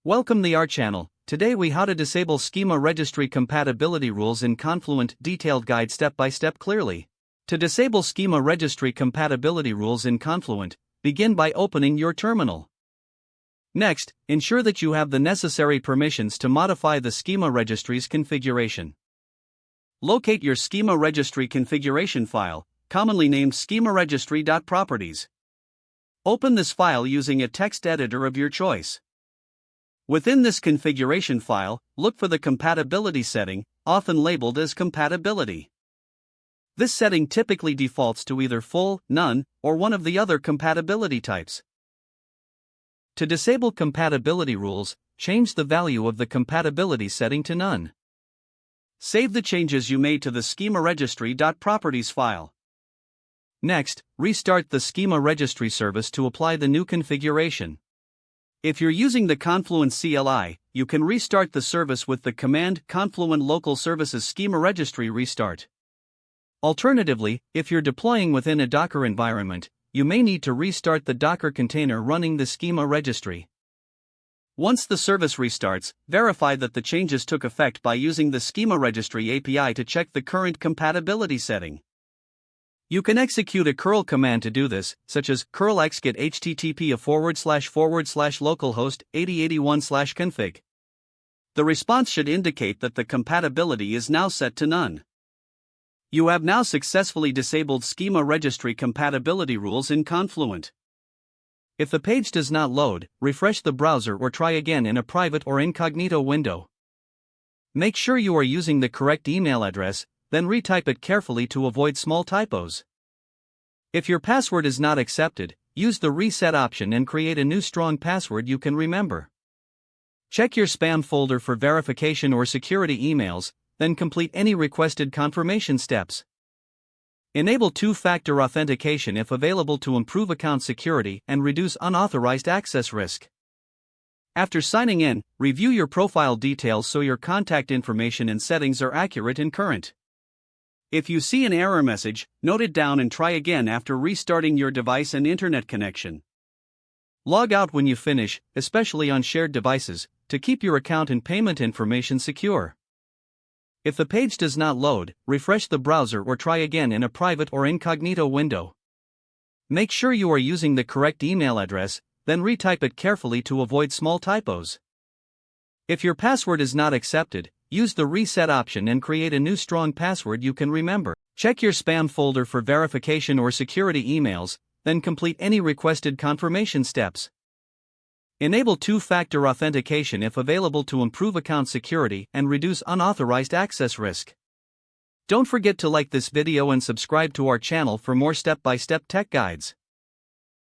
Welcome to our channel. Today we how to disable Schema registry compatibility rules in Confluent. Detailed guide step by step clearly. To disable Schema registry compatibility rules in Confluent, begin by opening your terminal. Next, ensure that you have the necessary permissions to modify the Schema registry's configuration. Locate your Schema registry configuration file, commonly named schemaregistry.properties. Open this file using a text editor of your choice. Within this configuration file, look for the compatibility setting, often labeled as compatibility. This setting typically defaults to either full, none, or one of the other compatibility types. To disable compatibility rules, change the value of the compatibility setting to none. Save the changes you made to the schemaregistry.properties file. Next, restart the Schema registry service to apply the new configuration. If you're using the Confluent CLI, you can restart the service with the command Confluent local services schema registry restart. Alternatively, if you're deploying within a Docker environment, you may need to restart the Docker container running the schema registry. Once the service restarts, verify that the changes took effect by using the Schema Registry API to check the current compatibility setting. You can execute a curl command to do this, such as curl xget http://localhost 8081/config. The response should indicate that the compatibility is now set to none. You have now successfully disabled Schema registry compatibility rules in Confluent. If the page does not load, refresh the browser or try again in a private or incognito window. Make sure you are using the correct email address, then retype it carefully to avoid small typos. If your password is not accepted, use the reset option and create a new strong password you can remember. Check your spam folder for verification or security emails, then complete any requested confirmation steps. Enable two-factor authentication if available to improve account security and reduce unauthorized access risk. After signing in, review your profile details so your contact information and settings are accurate and current. If you see an error message, note it down and try again after restarting your device and internet connection. Log out when you finish, especially on shared devices, to keep your account and payment information secure. If the page does not load, refresh the browser or try again in a private or incognito window. Make sure you are using the correct email address, then retype it carefully to avoid small typos. If your password is not accepted, use the reset option and create a new strong password you can remember. Check your spam folder for verification or security emails, then complete any requested confirmation steps. Enable two-factor authentication if available to improve account security and reduce unauthorized access risk. Don't forget to like this video and subscribe to our channel for more step-by-step tech guides.